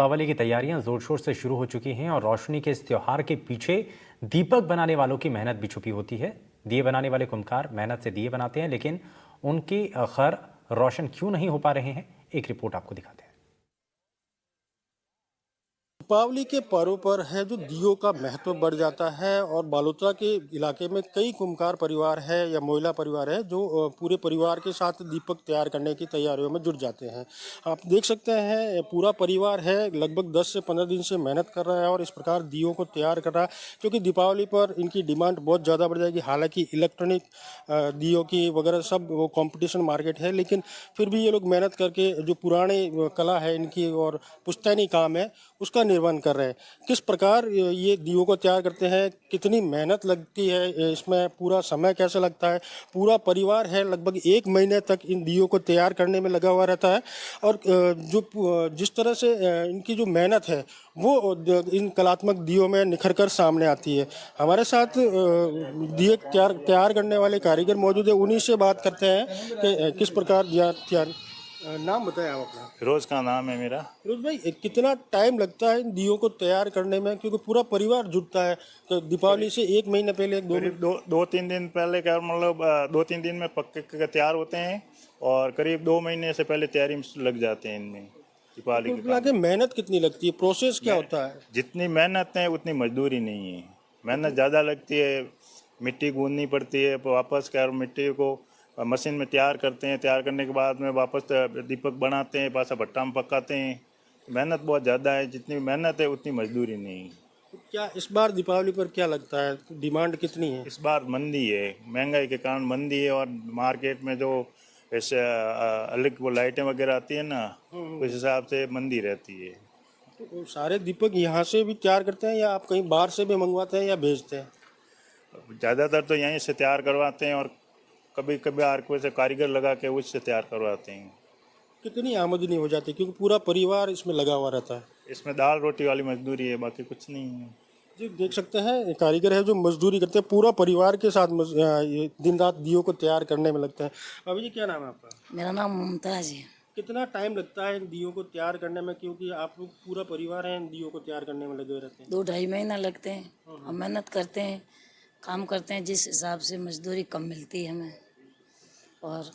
दीपावली की तैयारियां जोर शोर से शुरू हो चुकी हैं और रोशनी के इस त्योहार के पीछे दीपक बनाने वालों की मेहनत भी छुपी होती है। दिए बनाने वाले कुम्हार मेहनत से दिए बनाते हैं, लेकिन उनकी खैर रोशन क्यों नहीं हो पा रहे हैं, एक रिपोर्ट आपको दिखाते हैं। दीपावली के पर्व पर है जो दियों का महत्व बढ़ जाता है और बालोतरा के इलाके में कई कुम्हार परिवार है या महिला परिवार है जो पूरे परिवार के साथ दीपक तैयार करने की तैयारियों में जुट जाते हैं। आप देख सकते हैं पूरा परिवार है लगभग 10 से 15 दिन से मेहनत कर रहा है और इस प्रकार दियों को तैयार कर रहा है, क्योंकि दीपावली पर इनकी डिमांड बहुत ज़्यादा बढ़ जाएगी। हालांकि इलेक्ट्रॉनिक दियों की वगैरह सब वो कंपटीशन मार्केट है, लेकिन फिर भी ये लोग मेहनत करके जो पुराने कला है इनकी और पुश्तैनी काम है उसका निर्माण कर रहे हैं। किस प्रकार ये दियों को तैयार करते हैं, कितनी मेहनत लगती है, इसमें पूरा समय कैसे लगता है। पूरा परिवार है लगभग 1 महीने तक इन दियों को तैयार करने में लगा हुआ रहता है और जिस तरह से इनकी जो मेहनत है वो इन कलात्मक दियों में निखर कर सामने आती है। हमारे साथ दिए तैयार करने वाले कारीगर मौजूद है, उन्हीं से बात करते हैं कि किस प्रकार दिया तैयार। नाम बताएं आप अपना। फिरोज का नाम है मेरा। फिरोज भाई, कितना टाइम लगता है इन दियों को तैयार करने में, क्योंकि पूरा परिवार जुटता है तो दीपावली से 1 महीने पहले दो तीन दिन पहले क्या मतलब 2-3 दिन में पक्के के तैयार होते हैं और करीब 2 महीने से पहले तैयारी में लग जाते हैं इनमें। दीपावली के मेहनत कितनी लगती है, प्रोसेस क्या होता है? जितनी मेहनत है उतनी मजदूरी नहीं है। मेहनत ज़्यादा लगती है, मिट्टी गूंदनी पड़ती है, वापस क्या मिट्टी को मशीन में तैयार करते हैं, तैयार करने के बाद में वापस दीपक बनाते हैं, पासा भट्टा में पकाते हैं। मेहनत बहुत ज़्यादा है, जितनी मेहनत है उतनी मजदूरी नहीं। क्या इस बार दीपावली पर क्या लगता है, डिमांड कितनी है? इस बार मंदी है, महंगाई के कारण मंदी है और मार्केट में जो ऐसे अलग वो लाइटें वगैरह आती है ना, उस हिसाब से मंदी रहती है। तो सारे दीपक यहाँ से भी तैयार करते हैं या आप कहीं बाहर से भी मंगवाते हैं या भेजते हैं? ज़्यादातर तो यहीं से तैयार करवाते हैं और कभी कभी कोई से कारीगर लगा के उससे तैयार करवाते हैं। कितनी आमदनी हो जाती है, क्योंकि पूरा परिवार इसमें लगा हुआ रहता है? इसमें दाल रोटी वाली मजदूरी है, बाकी कुछ नहीं है। जी, देख सकते हैं कारीगर है जो मजदूरी करते हैं, पूरा परिवार के साथ ये दिन रात दियों को तैयार करने में लगता है। अभी जी क्या नाम है आपका? मेरा नाम मुमताज है। कितना टाइम लगता है इन दियों को तैयार करने में, क्योंकि आप लोग पूरा परिवार है इन दियों को तैयार करने में लगे रहते हैं? 2-2.5 महीना लगते हैं और मेहनत करते हैं, काम करते हैं। जिस हिसाब से मजदूरी कम मिलती है हमें, और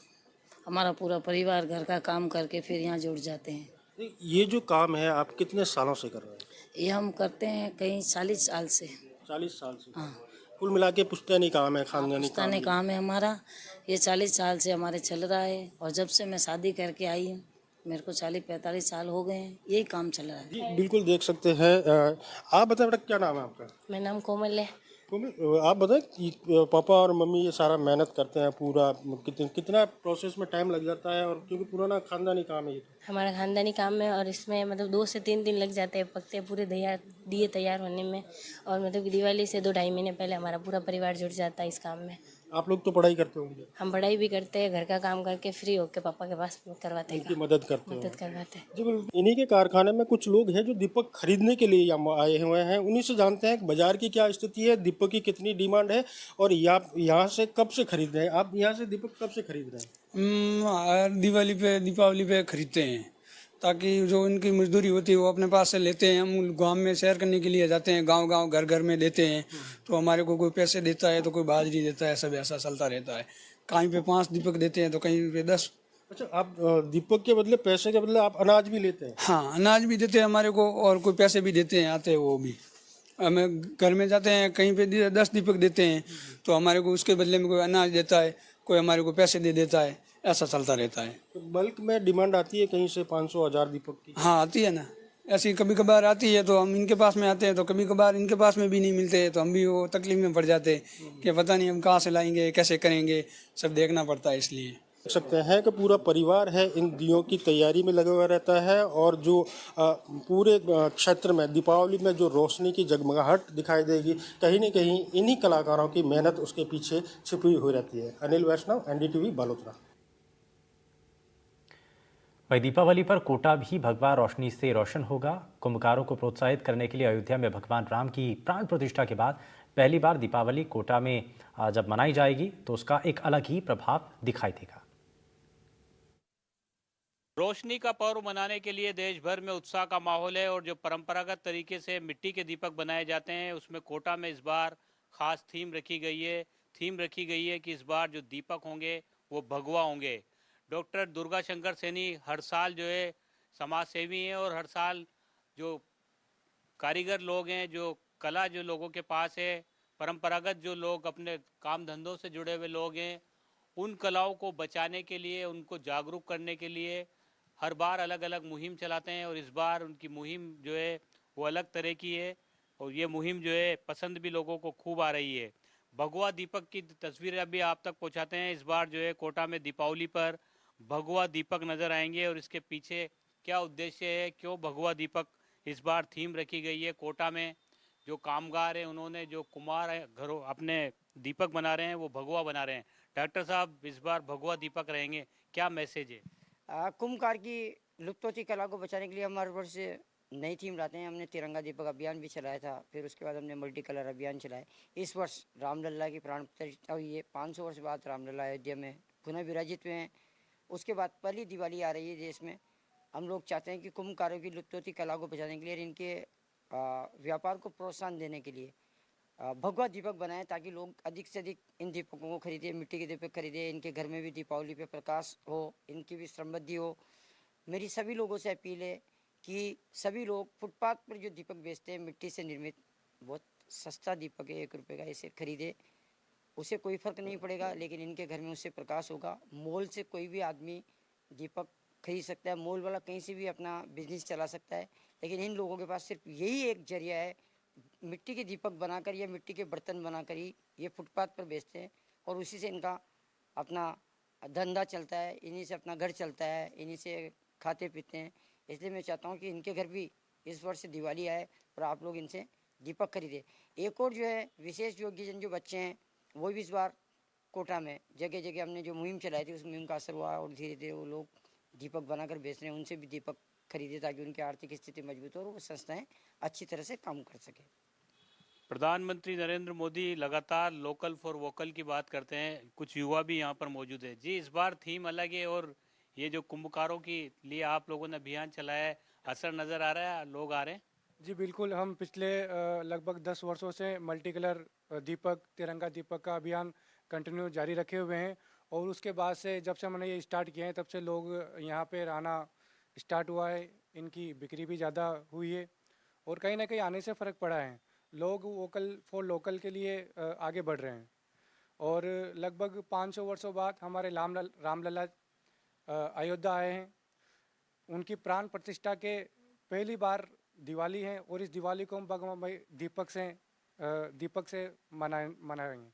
हमारा पूरा परिवार घर का काम करके फिर यहाँ जुड़ जाते हैं। ये जो काम है आप कितने सालों से कर रहे हैं? ये हम करते हैं कहीं 40 साल से। 40 साल से? हाँ, कुल मिला के पुश्तैनी काम है, खानदानी पुश्तैनी काम है हमारा। ये 40 साल से हमारे चल रहा है और जब से मैं शादी करके आई हूँ, मेरे को 40-45 साल हो गए हैं, यही काम चल रहा है। जी बिल्कुल, देख सकते हैं। आप बताएं बेटा, क्या नाम है आपका? मेरा नाम कोमल है। आप बताएं कि पापा और मम्मी ये सारा मेहनत करते हैं पूरा, कितना प्रोसेस में टाइम लग जाता है, और क्योंकि पुराना खानदानी काम है ये? हमारा खानदानी काम है और इसमें मतलब 2 से 3 दिन लग जाते हैं पकते पूरे दिए तैयार होने में। और मतलब कि दिवाली से 2-2.5 महीने पहले हमारा पूरा परिवार जुट जाता है इस काम में। आप लोग तो पढ़ाई करते होंगे? हम पढ़ाई भी करते हैं, घर का काम करके फ्री होकर पापा के पास करवाते हैं, उनकी मदद करते मदद करवाते हैं। जी बिल्कुल। इन्हीं के कारखाने में कुछ लोग हैं जो दीपक खरीदने के लिए यहाँ आए हुए हैं, उन्हीं से जानते हैं कि बाजार की क्या स्थिति है, दीपक की कितनी डिमांड है और यहाँ से कब से खरीद रहे हैं। आप यहाँ से दीपक कब से खरीद रहे हैं? दीपावली पे खरीदते हैं, ताकि जो इनकी मजदूरी होती है वो अपने पास से लेते हैं। हम गांव में सैर करने के लिए जाते हैं, गांव घर घर में देते हैं, तो हमारे को कोई पैसे देता है तो कोई बाजरी देता है, सब ऐसा चलता रहता है। कहीं पे 5 दीपक देते हैं तो कहीं पे 10। अच्छा, आप दीपक के बदले, पैसे के बदले आप अनाज भी लेते हैं? हाँ, अनाज भी देते हैं हमारे को और कोई पैसे भी देते हैं, आते हैं वो भी। हमें घर में जाते हैं, कहीं पे 10 दीपक देते हैं तो हमारे को उसके बदले में कोई अनाज देता है, कोई हमारे को पैसे दे देता है, ऐसा चलता रहता है। तो बल्क में डिमांड आती है कहीं से 500-1000 दीपक की? हाँ, आती है ना। ऐसी कभी कभार आती है तो हम इनके पास में आते हैं, तो कभी कभार इनके पास में भी नहीं मिलते हैं तो हम भी वो तकलीफ में पड़ जाते हैं कि पता नहीं हम कहाँ से लाएंगे, कैसे करेंगे, सब देखना पड़ता है। इसलिए देख सकते हैं कि पूरा परिवार है इन दियों की तैयारी में लगा हुआ रहता है और जो पूरे क्षेत्र में दीपावली में जो रोशनी की जगमगाहट दिखाई देगी, कहीं न कहीं इन्हीं कलाकारों की मेहनत उसके पीछे छिपी हुई रहती है। अनिल वैष्णव, NDTV, बालोतरा। वही दीपावली पर कोटा भी भगवा रोशनी से रोशन होगा। कुंभकारों को प्रोत्साहित करने के लिए अयोध्या में भगवान राम की प्राण प्रतिष्ठा के बाद पहली बार दीपावली कोटा में जब मनाई जाएगी तो उसका एक अलग ही प्रभाव दिखाई देगा। रोशनी का पर्व मनाने के लिए देश भर में उत्साह का माहौल है और जो परंपरागत तरीके से मिट्टी के दीपक बनाए जाते हैं उसमें कोटा में इस बार खास थीम रखी गई है। थीम रखी गई है कि इस बार जो दीपक होंगे वो भगवा होंगे। डॉक्टर दुर्गा शंकर सैनी हर साल जो है समाज सेवी हैं और हर साल जो कारीगर लोग हैं, जो कला जो लोगों के पास है, परंपरागत जो लोग अपने काम धंधों से जुड़े हुए लोग हैं, उन कलाओं को बचाने के लिए, उनको जागरूक करने के लिए हर बार अलग अलग मुहिम चलाते हैं और इस बार उनकी मुहिम जो है वो अलग तरह की है और ये मुहिम जो है पसंद भी लोगों को खूब आ रही है। भगवा दीपक की तस्वीरें अभी आप तक पहुंचाते हैं। इस बार जो है कोटा में दीपावली पर भगवा दीपक नजर आएंगे और इसके पीछे क्या उद्देश्य है, क्यों भगवा दीपक इस बार थीम रखी गई है। कोटा में जो कामगार हैं उन्होंने जो कुम्हार है घरों अपने दीपक बना रहे हैं वो भगवा बना रहे हैं। डॉक्टर साहब इस बार भगवा दीपक रहेंगे, क्या मैसेज है? कुम्भकार की लुप्त होती कला को बचाने के लिए हम हर वर्ष नई थीम लाते हैं। हमने तिरंगा दीपक अभियान भी चलाया था, फिर उसके बाद हमने मल्टी कलर अभियान चलाए। इस वर्ष रामलला की प्राण प्रतिष्ठा हुई है। 500 वर्ष बाद रामलला अयोध्या में पुनः विराजित हुए हैं। उसके बाद पहली दिवाली आ रही है देश में। हम लोग चाहते हैं कि कुम्भकारों की लुप्त होती कला को बचाने के लिए और इनके व्यापार को प्रोत्साहन देने के लिए भगवा दीपक बनाएं ताकि लोग अधिक से अधिक इन दीपकों को खरीदे, मिट्टी के दीपक खरीदे, इनके घर में भी दीपावली पे प्रकाश हो, इनकी भी समृद्धि हो। मेरी सभी लोगों से अपील है कि सभी लोग फुटपाथ पर जो दीपक बेचते हैं मिट्टी से निर्मित, बहुत सस्ता दीपक है, 1 रुपये का, इसे खरीदे। उसे कोई फर्क नहीं पड़ेगा, लेकिन इनके घर में उससे प्रकाश होगा। मॉल से कोई भी आदमी दीपक खरीद सकता है, मॉल वाला कहीं से भी अपना बिजनेस चला सकता है, लेकिन इन लोगों के पास सिर्फ यही एक जरिया है, मिट्टी के दीपक बनाकर या मिट्टी के बर्तन बनाकर ही ये फुटपाथ पर बेचते हैं और उसी से इनका अपना धंधा चलता है, इन्हीं से अपना घर चलता है, इन्हीं से खाते पीते हैं। इसलिए मैं चाहता हूँ कि इनके घर भी इस वर्ष दिवाली आए और आप लोग इनसे दीपक खरीदे। एक और जो है विशेष योग्यजन जो बच्चे हैं वो भी इस बार कोटा में जगह जगह हमने जो मुहिम चलाई थी उस मुहिम का असर हुआ और धीरे धीरे वो लोग दीपक बनाकर बेच रहे हैं। उनसे भी दीपक खरीदे ताकि उनकी आर्थिक स्थिति मजबूत हो और वो संस्थाएं अच्छी तरह से काम कर सके। प्रधानमंत्री नरेंद्र मोदी लगातार लोकल फॉर वोकल की बात करते हैं। कुछ युवा भी यहाँ पर मौजूद है। जी, इस बार थीम अलग है और ये जो कुंभकारों के लिए आप लोगों ने अभियान चलाया है, असर नजर आ रहा है, लोग आ रहे हैं? जी बिल्कुल, हम पिछले लगभग 10 वर्षों से मल्टी कलर दीपक, तिरंगा दीपक का अभियान कंटिन्यू जारी रखे हुए हैं और उसके बाद से जब से हमने ये स्टार्ट किया है तब से लोग यहाँ पे आना स्टार्ट हुआ है। इनकी बिक्री भी ज़्यादा हुई है और कहीं ना कहीं आने से फ़र्क पड़ा है। लोग वोकल फॉर लोकल के लिए आगे बढ़ रहे हैं और लगभग 500 वर्षों बाद हमारे रामलला अयोध्या आए हैं। उनकी प्राण प्रतिष्ठा के पहली बार दिवाली है और इस दिवाली को हम भगवान दीपक से मनाएंगे।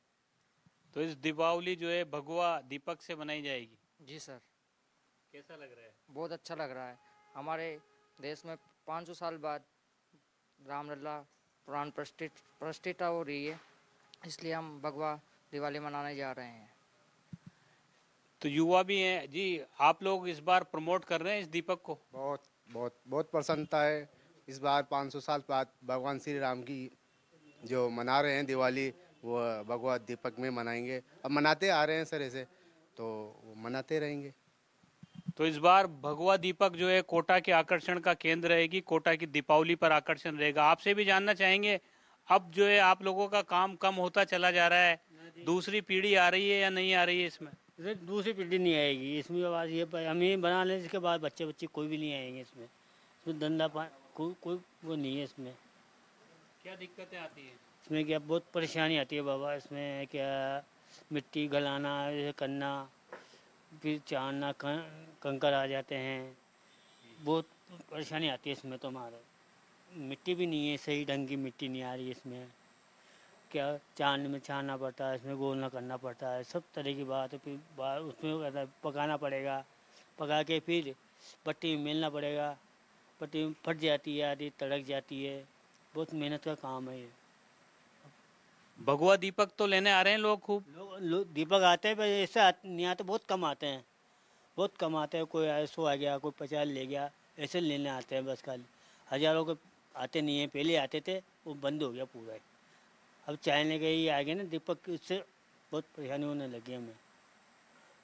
तो इस दीपावली जो है भगवा दीपक से मनाई जाएगी। जी सर, कैसा लग रहा है? बहुत अच्छा लग रहा है। हमारे देश में 500 साल बाद रामलला प्राण प्रतिष्ठा हो रही है, इसलिए हम भगवा दिवाली मनाने जा रहे हैं। तो युवा भी हैं जी, आप लोग इस बार प्रमोट कर रहे हैं इस दीपक को? बहुत बहुत बहुत प्रसन्नता है। इस बार 500 साल बाद भगवान श्री राम की जो मना रहे हैं दिवाली, वो भगवा दीपक में मनाएंगे। अब मनाते आ रहे हैं सर ऐसे, तो वो मनाते रहेंगे। तो इस बार भगवा दीपक जो है कोटा के आकर्षण का केंद्र रहेगी, कोटा की दीपावली पर आकर्षण रहेगा। आपसे भी जानना चाहेंगे, अब जो है आप लोगों का काम कम होता चला जा रहा है, दूसरी पीढ़ी आ रही है या नहीं आ रही है इसमें? दूसरी पीढ़ी नहीं आएगी इसमें। आवाज़ ये हम ही बना लें, इसके बाद बच्चे कोई भी नहीं आएंगे इसमें धंधा कोई वो नहीं है इसमें। क्या दिक्कतें आती हैं इसमें? क्या बहुत परेशानी आती है बाबा इसमें। क्या मिट्टी गलाना, ऐसे करना, फिर चाड़ना, कंकर आ जाते हैं, बहुत परेशानी आती है इसमें। तो हमारे मिट्टी भी नहीं है, सही ढंग की मिट्टी नहीं आ रही है इसमें। क्या चाँद में छानना पड़ता है, इसमें गोलना करना पड़ता है, सब तरह की बात है। फिर उसमें पकाना पड़ेगा, पका के फिर पट्टी में मेलना पड़ेगा, पट्टी में फट जाती है, आधी तड़क जाती है। बहुत मेहनत का काम है ये। भगवा दीपक तो लेने आ रहे हैं लोग खूब? लोग दीपक आते हैं पर ऐसे नहीं आते, बहुत कम आते हैं, बहुत कम आते हैं। कोई 100 आ गया, कोई 50 ले गया, ऐसे लेने आते हैं बस। खाली हज़ारों के आते नहीं हैं। पहले आते थे, वो बंद हो गया पूरा ही। अब चाइना के ही आ गए ना दीपक, इससे बहुत परेशानी होने लगी हमें।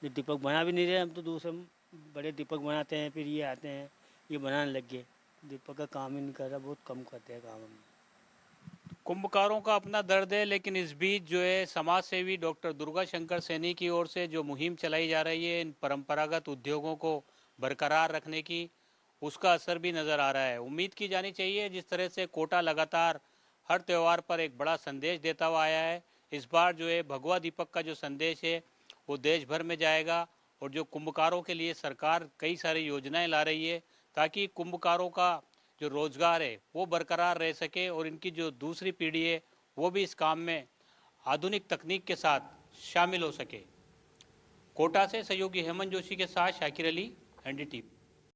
जो दीपक बना भी नहीं रहे हम, तो दूसरे बड़े दीपक बनाते हैं, फिर ये आते हैं ये बनाने लग गए। दीपक का काम ही नहीं कर रहा, बहुत कम करते हैं काम हम। कुंभकारों का अपना दर्द है, लेकिन इस बीच जो है समाज सेवी डॉक्टर दुर्गा शंकर सैनी की ओर से जो मुहिम चलाई जा रही है इन परंपरागत उद्योगों को बरकरार रखने की, उसका असर भी नज़र आ रहा है। उम्मीद की जानी चाहिए जिस तरह से कोटा लगातार हर त्यौहार पर एक बड़ा संदेश देता हुआ आया है, इस बार जो है भगवा दीपक का जो संदेश है वो देश भर में जाएगा और जो कुंभकारों के लिए सरकार कई सारी योजनाएं ला रही है ताकि कुंभकारों का जो रोजगार है वो बरकरार रह सके और इनकी जो दूसरी पीढ़ी है वो भी इस काम में आधुनिक तकनीक के साथ शामिल हो सके। कोटा से सहयोगी हेमंत जोशी के साथ शाकिर अली, एनडीटीवी।